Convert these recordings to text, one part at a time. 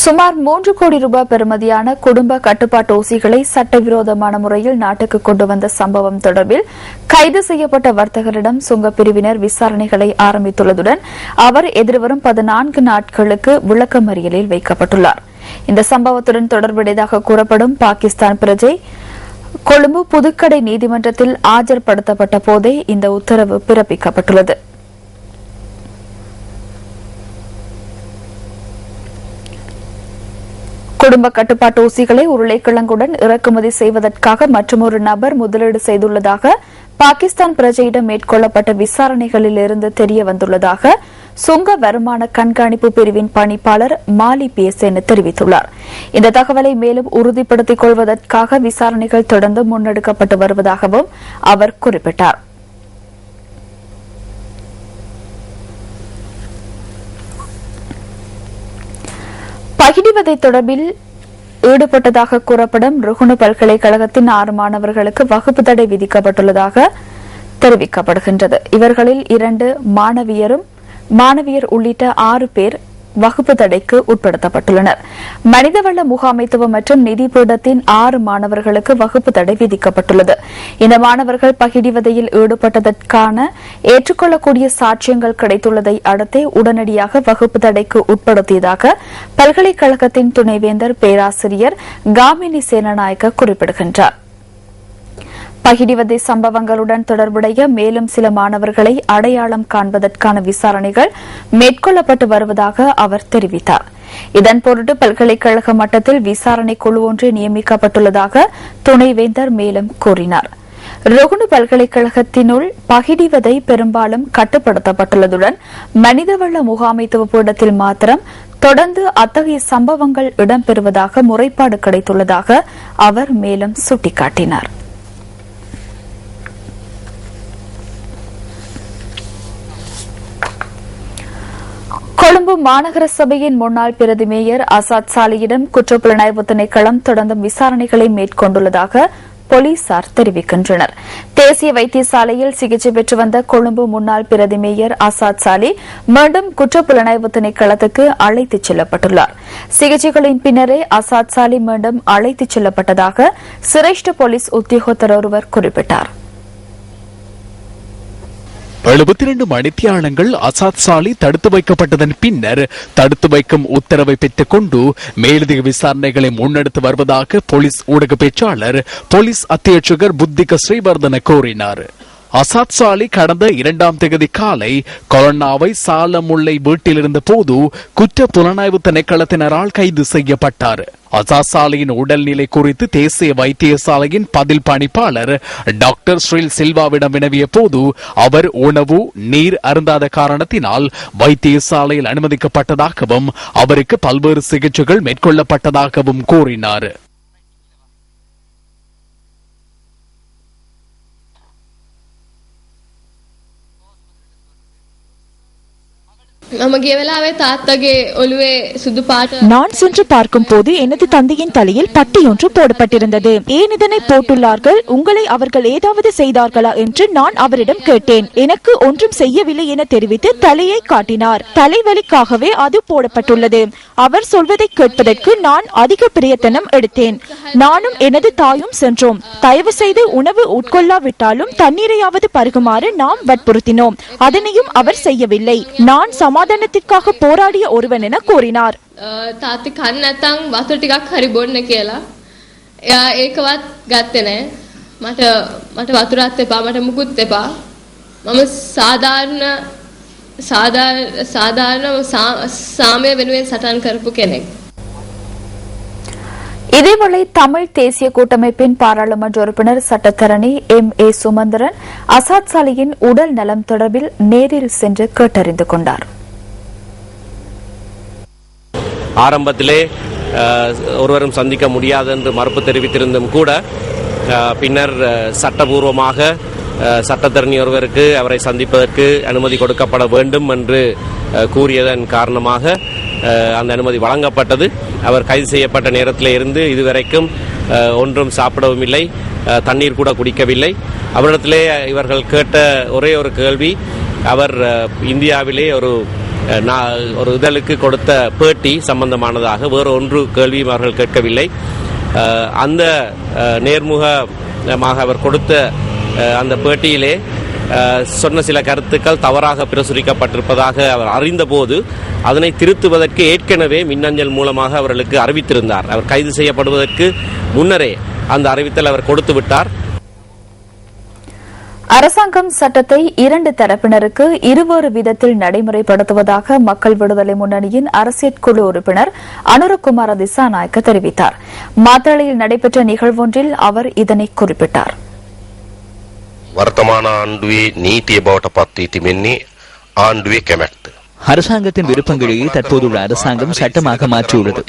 சுமார் 3 கோடி ரூபாய் பெறுமதியான குடும்ப கட்டுப்பாட்டு ஊசிகளை சட்டவிரோதமான முறையில் நாட்டுக்கு கொண்டு வந்த சம்பவம் தொடர்பில் கைது செய்யப்பட்ட வர்த்தகரிடம் சுங்கப் பிரிவினர் விசாரணைகளை ஆரம்பித்துள்ளதுடன் அவர் எதிர்வரும் 14 நாட்களுக்கு விளக்கமறியலில் வைக்கப்பட்டுள்ளார். இந்த சம்பவத்துடன் தொடர்புடையதாக கூறப்படும் பாகிஸ்தான் பிரஜை கொழும்பு புதுக்கடை நீதிமன்றத்தில் ஆஜர்படுத்தப்பட்ட போதே இந்த உத்தரவு பிறப்பிக்கப்பட்டுள்ளது. குடும்ப கட்டுப்பாட்டு ஊசிகளை உருளைக்கிழங்குடன் இறக்குமதி செய்வதற்காக மற்றொரு நபர் முதலீடு செய்துள்ளதாக பாகிஸ்தான் பிரஜையிடம் மேற்கொள்ளப்பட்ட விசாரணைகளில் இருந்து தெரியவந்துள்ளதாக சுங்க வருமான கண்காணிப்பு பிரிவின் பணிப்பாளர் மாலி பிஎஸ்என் தெரிவித்துள்ளார். இந்த தகவலை மேலும் உறுதிப்படுத்திக் கொள்வதற்காக விசாரணைகள் தொடர்ந்து முன்னெடுக்கப்பட்டு வருவதாகவும் அவர் குறிப்பிட்டார். பகிடிவதை தொடர்பில் ஈடுபட்டதாக கூறப்படும் ருகுணு பல்கலைக்கழகத்தின் 6 மாணவர்களுக்கு வகுப்பு தடை விதிக்கப்பட்டுள்ளதாக தெரிவிக்கப்படுகின்றது. இவர்களில் 2 மாணவியர் உள்ளிட்ட 6 பேர் வகுப்பு தடைக்கு உட்படுத்தப்பட்டுள்ளனர். மனிதவள முகாமைத்துவம் மற்றும் நிதி பீடத்தின் 6 மாணவர்களுக்கு வகுப்பு தடை விதிக்கப்பட்டுள்ளது. இந்த மாணவர்கள் பகிடிவதையில் ஈடுபட்டதற்கான ஏற்றுக்கொள்ளக்கூடிய சாட்சியங்கள் கிடைத்துள்ளதை அடுத்தே உடனடியாக வகுப்பு தடைக்கு உட்படுத்தியதாக பல்கலைக்கழகத்தின் துணைவேந்தர் பேராசிரியர் காமினி சேனநாயக்க குறிப்பிடுகின்றார். பகிடிவதை சம்பவங்களுடன் தொடர்புடைய மேலும் சில மாணவர்களை அடையாளம் காண்பதற்கான விசாரணைகள் மேற்கொள்ளப்பட்டு வருவதாக அவர் தெரிவித்தார். இதன் பொருட்டு பல்கலைக்கழக மட்டத்தில் விசாரணை குழு ஒன்று நியமிக்கப்பட்டுள்ளதாக துணைவேந்தர் மேலும் கூறினார். ருகுணு பல்கலைக்கழகத்தினுள் பகிடிவதை பெரும்பாலும் கட்டுப்படுத்தப்பட்டுள்ளதுடன் மனிதவள முகாமைத்துவ பீடத்தில் மாத்திரம் தொடர்ந்து அத்தகைய சம்பவங்கள் இடம்பெறுவதாக முறைப்பாடு கிடைத்துள்ளதாக அவர் மேலும் சுட்டிக்காட்டினார். கொழும்பு மாநகர சபையின் முன்னாள் பிரதி மேயர் அசாத் சாலியிடம் குற்றப்புலனாய்வு திணைக்களம் தொடர்ந்து விசாரணைகளை மேற்கொண்டுள்ளதாக போலீசார் தெரிவிக்கின்றனர். தேசிய வைத்தியசாலையில் சிகிச்சை பெற்று வந்த கொழும்பு முன்னாள் பிரதி மேயர் அசாத் சாலி மீண்டும் குற்றப்புலனாய்வு திணைக்களத்துக்கு அழைத்துச் செல்லப்பட்டுள்ளார். சிகிச்சைகளின் பின்னரே அசாத் சாலி மீண்டும் அழைத்துச் செல்லப்பட்டதாக சிரேஷ்ட போலீஸ் உத்தியோகத்தர் ஒருவர் குறிப்பிட்டார். 72 மணித்தியாலங்கள் அசாத் சாலி தடுத்து வைக்கப்பட்டதன் பின்னர் தடுத்து வைக்கும் உத்தரவை பெற்றுக் கொண்டு மேலதிக விசாரணைகளை முன்னெடுத்து வருவதாக போலீஸ் ஊடக பேச்சாளர் போலீஸ் அத்தியட்சகர் புத்திக ஸ்ரீவர்தன கூறினார். அசாத் சாலி கடந்த 2ஆம் தேதி காலை கொலன்னாவை சாலமுல்லை வீட்டில் இருந்த போது குற்ற புலனாய்வு திணைக்களத்தினரால் கைது செய்யப்பட்டார். அசாத் சாலியின் உடல்நிலை குறித்து தேசிய வைத்தியசாலையின் பதில் பணிப்பாளர் டாக்டர் ஸ்ரீல் சில்வாவிடம் வினவிய போது அவர் உணவு நீர் அருந்தாத காரணத்தினால் வைத்தியசாலையில் அனுமதிக்கப்பட்டதாகவும் அவருக்கு பல்வேறு சிகிச்சைகள் மேற்கொள்ளப்பட்டதாகவும் கூறினார். நான் சென்று பார்க்கும் போது எனது தந்தையின் தலையில் பட்டி ஒன்று போடப்பட்டிருந்தது. ஏன் இதனை போட்டுள்ளார்கள், உங்களை அவர்கள் ஏதாவது செய்தார்களா என்று நான் அவரிடம் கேட்டேன். எனக்கு ஒன்றும் செய்யவில்லை என தெரிவித்து தலையை காட்டினார். தலைவலிக்காகவே அது போடப்பட்டுள்ளது. அவர் சொல்வதை கேட்பதற்கு நான் அதிக பிரயத்தனம் எடுத்தேன். நானும் எனது தாயும் சென்றோம். தயவு செய்து உணவு உட்கொள்ளாவிட்டாலும் தண்ணீரையாவது பருகுமாறு நாம் வற்புறுத்தினோம். அதனையும் அவர் செய்யவில்லை. நான் சமாதானத்திற்காக போராடிய ஒருவன் என கூறினார். තාත්ති කන්න නැත්නම් වතුර ටිකක් හරි බොන්න කියලා. එයා ඒකවත් ගත්තේ නැහැ. මට වතුරත් එපා, මට මුකුත් එපා. මම සාමාන්‍ය සාමය වෙනුවෙන් සටන් කරපු කෙනෙක්. இதேவேளை தமிழ் தேசிய கூட்டமைப்பின் பாராளுமன்ற உறுப்பினர் சட்டத்தரணி MA சுமந்திரன் அசாத் சாலியின் உடல் நலம் தொடர்பில் நேரில் சென்று கேட்டறிந்து கொண்டார். ஆரம்பத்திலே ஒருவரும் சந்திக்க முடியாது என்று மறுப்பு தெரிவித்திருந்தும் கூட பின்னர் சட்டபூர்வமாக சட்டத்தரணி ஒருவருக்கு அவரை சந்திப்பதற்கு அனுமதி கொடுக்கப்பட வேண்டும் என்று கூறியதன் காரணமாக அந்த அனுமதி வழங்கப்பட்டது. அவர் கைது செய்யப்பட்ட நேரத்தில் இருந்து இதுவரைக்கும் ஒன்றும் சாப்பிடவும் இல்லை, தண்ணீர் கூட குடிக்கவில்லை. அவரிடத்திலே இவர்கள் கேட்ட ஒரே ஒரு கேள்வி, அவர் இந்தியாவிலே ஒரு ஒரு இதழுக்கு கொடுத்த பேட்டி சம்பந்தமானதாக வேறு ஒன்று கேள்வியும் அவர்கள் கேட்கவில்லை. அந்த நேர்முகமாக அவர் கொடுத்த அந்த பேட்டியிலே சொன்ன சில கருத்துக்கள் தவறாக பிரசுரிக்கப்பட்டிருப்பதாக அவர் அறிந்தபோது அதனை திருத்துவதற்கு ஏற்கனவே மின்னஞ்சல் மூலமாக அவர்களுக்கு அறிவித்திருந்தார். அவர் கைது செய்யப்படுவதற்கு முன்னரே அந்த அறிவித்தல் அவர் கொடுத்து விட்டார். அரசாங்கம் சட்டத்தை 2 தரப்பினருக்கு இருவேறு விதத்தில் நடைமுறைப்படுத்துவதாக மக்கள் விடுதலை முன்னணியின் அரசியல் குழு உறுப்பினர் அனுரகுமார திசாநாயக்க தெரிவித்தார். மாத்தளையில் நடைபெற்ற நிகழ்வொன்றில் அவர் இதனை குறிப்பிட்டார். වර්තමාන ආණ්ඩුවේ නීතිය බවට පත් වී තිබෙන්නේ ආණ්ඩුවේ කැමැත්ත. அரசாங்கத்தின் விருப்பங்களையே தற்போதுள்ள அரசாங்கம் சட்டமாக மாற்றியுள்ளது.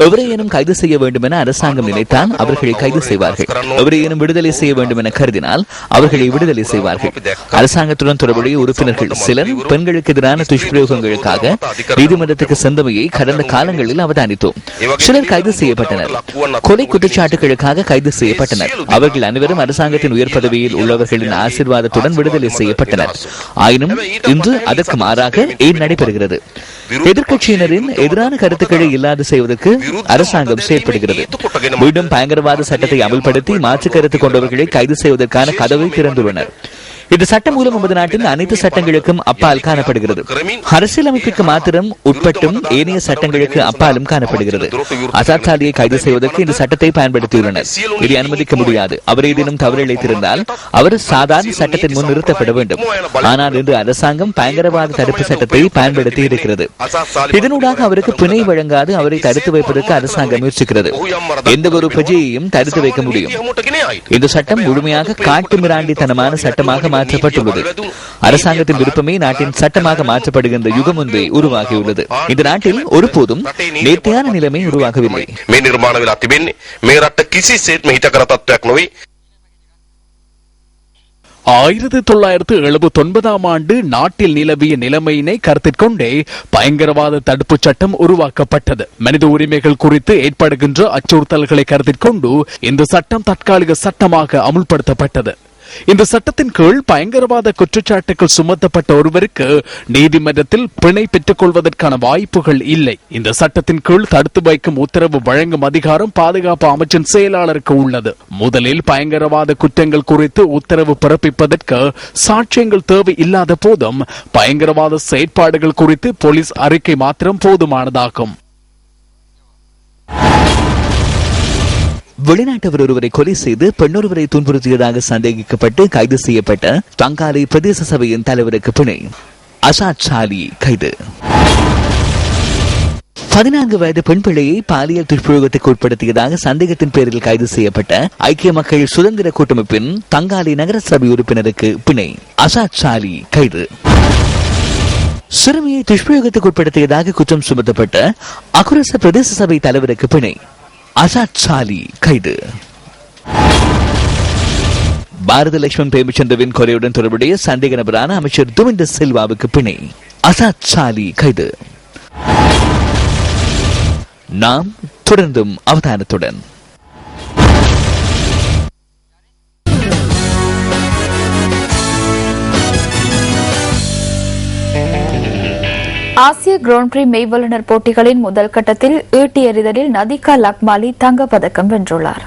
எவரையேனும் கைது செய்ய வேண்டும் என அரசாங்கம் நினைத்தால் அவர்களை கைது செய்வார்கள். எவரையேனும் விடுதலை செய்ய வேண்டும் என கருதினால் அவர்களை விடுதலை செய்வார்கள். அரசாங்கத்துடன் தொடர்புடைய உறுப்பினர்கள் சிலர் பெண்களுக்கு எதிரான துஷ்பிரயோகங்களுக்காக நீதிமன்றத்துக்கு சென்றமையை கடந்த காலங்களில் அவதானித்தோம். சிலர் கைது செய்யப்பட்டனர். கொலை குற்றச்சாட்டுகளுக்காக கைது செய்யப்பட்டனர். அவர்கள் அனைவரும் அரசாங்கத்தின் உயர் பதவியில் உள்ளவர்களின் ஆசீர்வாதத்துடன் விடுதலை செய்யப்பட்டனர். ஆயினும் இன்று அதற்கு மாறாக ஏன் நடைபெறுகிறது? எதிர்க்கட்சியினரின் எதிரான கருத்துக்களை இல்லாது செய்வதற்கு அரசாங்கம் செயற்படுகிறது. மீண்டும் பயங்கரவாத சட்டத்தை அமல்படுத்தி மாற்று கருத்து கொண்டவர்களை கைது செய்வதற்கான கதவை திறந்துள்ளனர். இந்த சட்டம் மூலம் நமது நாட்டின் அனைத்து சட்டங்களுக்கும் அப்பால் காணப்படுகிறது. அரசியலமைப்புக்கு மாத்திரம் உட்பட்டும் ஏனைய சட்டங்களுக்கு அப்பாலும் காணப்படுகிறது. அசாத் சாலியை கைது செய்வதற்கு இந்த சட்டத்தை பயன்படுத்தியுள்ளனர். இதை அனுமதிக்க முடியாது. அவர் ஏதேனும் தவறு இழைத்திருந்தால் அவர் சாதாரண சட்டத்தின் முன் நிறுத்தப்பட வேண்டும். ஆனால் இன்று அரசாங்கம் பயங்கரவாத தடுப்பு சட்டத்தை பயன்படுத்தி இருக்கிறது. இதனூடாக அவருக்கு பிணை வழங்காது அவரை தடுத்து வைப்பதற்கு அரசாங்கம் முயற்சிக்கிறது. எந்த ஒரு பிரஜையையும் தடுத்து வைக்க முடியும். இந்த சட்டம் முழுமையாக காட்டு மிராண்டித்தனமான சட்டமாக மாற்றப்பட்டுள்ளது. அரசாங்கத்தின் விருப்பமே நாட்டின் சட்டமாக மாற்றப்படுகின்ற யுகம் ஒன்றை உருவாகியுள்ளது. இந்த நாட்டில் ஒருபோதும் நேர்த்தியான நிலைமை உருவாகவில்லை. 1979 ஆண்டு நாட்டில் நிலவிய நிலைமையினை கருத்தில் கொண்டே பயங்கரவாத தடுப்பு சட்டம் உருவாக்கப்பட்டது. மனித உரிமைகள் குறித்து ஏற்படுகின்ற அச்சுறுத்தல்களை கருத்தில் கொண்டு இந்த சட்டம் தற்காலிக சட்டமாக அமுல்படுத்தப்பட்டது. இந்த சட்டத்தின் கீழ் பயங்கரவாத குற்றச்சாட்டுகள் சுமத்தப்பட்ட ஒருவருக்கு நீதிமன்றத்தில் பிணை பெற்றுக் கொள்வதற்கான வாய்ப்புகள் இல்லை. இந்த சட்டத்தின் கீழ் தடுத்து வைக்கும் உத்தரவு வழங்கும் அதிகாரம் பாதுகாப்பு அமைச்சின் செயலாளருக்கு உள்ளது. முதலில் பயங்கரவாத குற்றங்கள் குறித்து உத்தரவு பிறப்பிப்பதற்கு சாட்சியங்கள் தேவை இல்லாத போதும் பயங்கரவாத செயற்பாடுகள் குறித்து போலீஸ் அறிக்கை மாத்திரம் போதுமானதாகும். வெளிநாட்டவர் ஒருவரை கொலை செய்து பெண்ணொருவரை துன்புறுத்தியதாக சந்தேகிக்கப்பட்டு கைது செய்யப்பட்ட தங்காலை பிரதேச சபையின் தலைவருக்கு பிணை. அசாத் சாலி கைது. 14 வயது பெண் பிள்ளையை பாலியல் துஷ்பிரயோகத்துக்கு உட்படுத்தியதாக சந்தேகத்தின் பேரில் கைது செய்யப்பட்ட ஐக்கிய மக்கள் சுதந்திர கூட்டமைப்பின் தங்காலை நகர சபை உறுப்பினருக்கு பிணை. அசாத் சாலி கைது. சிறுமியை துஷ்பிரயோகத்துக்கு உட்படுத்தியதாக குற்றம் சுமத்தப்பட்ட அகுரச பிரதேச சபை தலைவருக்கு பிணை. அசாத் சாலி கைது. பாரத லட்சுமண் பிரேமச்சந்திரவின் கொலையுடன் தொடர்புடைய சந்தேக நபரான அமைச்சர் துமிந்த சில்வாவுக்கு பிணை. அசாத் சாலி கைது. நாம் தொடர்ந்தும் அவதானத்துடன். ஆசிய கிராண்ட் பிரி மெய்வல்லுநர் போட்டிகளின் முதல் கட்டத்தில் ஈட்டி எறிதலில் நதிகா லக்மாலி தங்கப்பதக்கம் வென்றுள்ளார்.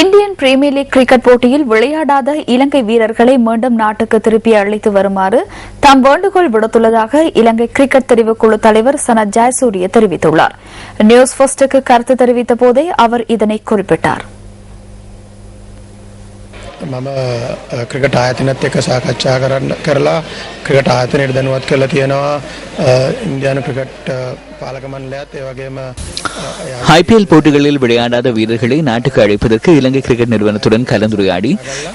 இந்தியன் பிரீமியர் லீக் கிரிக்கெட் போட்டியில் விளையாடாத இலங்கை வீரர்களை மீண்டும் நாட்டுக்கு திருப்பி அழைத்து வருமாறு தாம் வேண்டுகோள் விடுத்துள்ளதாக இலங்கை கிரிக்கெட் தெரிவுக்குழு தலைவர் சனத் ஜெயசூரிய தெரிவித்துள்ளார். நியூஸ் ஃபர்ஸ்டுக்கு கருத்து தெரிவித்த போதே அவர் இதனை குறிப்பிட்டார். මම ක්‍රිකට් ආයතනයත් එක්ක සාකච්ඡා කරලා ක්‍රිකට් ආයතනයට දැනුවත් කරලා තියෙනවා ඉන්දියානු ක්‍රිකට් පාලක මණ්ඩලයත් ඒ වගේම ஐபிஎல் போட்டிகளில் விளையாடாத வீரர்களை நாட்டுக்கு அழைப்பதற்கு இலங்கை கிரிக்கெட் நிறுவனத்துடன் கலந்துரையாடி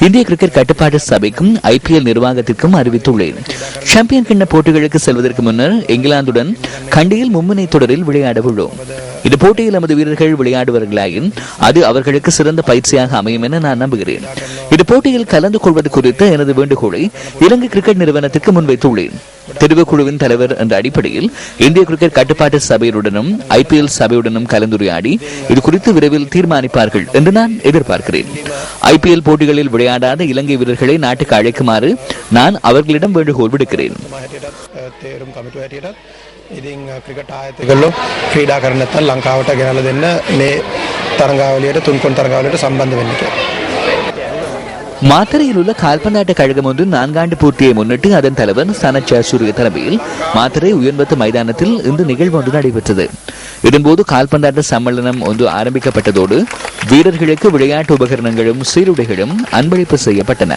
இந்திய கிரிக்கெட் கட்டுப்பாட்டு சபைக்கும் ஐபிஎல் நிர்வாகத்திற்கும் அறிவித்துள்ளேன். சாம்பியன் கிண்ண போட்டிகளுக்கு செல்வதற்கு முன்னர் இங்கிலாந்துடன் கண்டியில் மும்முனை தொடரில் விளையாட உள்ளோம். இந்த போட்டியில் நமது வீரர்கள் விளையாடுவார்களாயின் அது அவர்களுக்கு சிறந்த பயிற்சியாக அமையும் என நான் நம்புகிறேன். இந்த போட்டியில் கலந்து கொள்வது குறித்த எனது வேண்டுகோளை இலங்கை கிரிக்கெட் நிறுவனத்திற்கு முன்வைத்துள்ளேன். தெரிவுக்குழுவின் தலைவர் என்ற அடிப்படையில் இந்திய கிரிக்கெட் கட்டுப்பாட்டு சபையுடனும் IPL சபையுடனும் கலந்துரையாடி இது குறித்து விரைவில் தீர்மானிப்பார்கள் என்று நான் எதிர்பார்க்கிறேன். IPL போட்டிகளில் விளையாடாத இலங்கை வீரர்களை நாட்டுக்கு அழைக்குமாறு நான் அவர்களிடம் வேண்டுகோள் விடுக்கிறேன். ඉතින් ක්‍රිකට් ආයතනවල ක්‍රීඩා කරන්න නැත්නම් ලංකාවට ගෙනල්ලා දෙන්න මේ තරඟාවලියට තුන්කොන් තරඟාවලියට සම්බන්ධ වෙන්න කියලා. மாத்தறையில் உள்ள கால்பந்தாட்ட கழகம் ஒன்று 4 ஆண்டு பூர்த்தியை முன்னிட்டு அதன் தலைவர் சனத் ஜயசூரிய தலைமையில் மாத்தறை உயர்வத்து மைதானத்தில் இன்று நிகழ்வு ஒன்று நடைபெற்றது. இதன்போது கால்பந்தாட்ட சம்மேளனம் ஒன்று ஆரம்பிக்கப்பட்டதோடு வீரர்களுக்கு விளையாட்டு உபகரணங்களும் சீருடைகளும் அன்பளிப்பு செய்யப்பட்டன.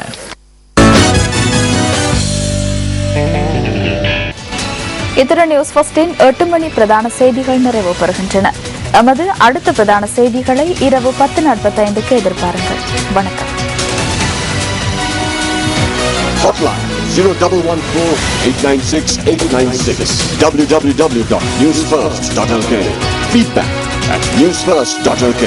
இத்துடன் நியூஸ் ஃபர்ஸ்டின் 8 மணி பிரதான செய்திகள் நிறைவு பெறுகின்றன. நமது அடுத்த பிரதான செய்திகளை இரவு 10:45க்கு எதிர்பாருங்கள். வணக்கம். Hotline 0114-896-896 www.newsfirst.lk. Feedback at newsfirst.lk.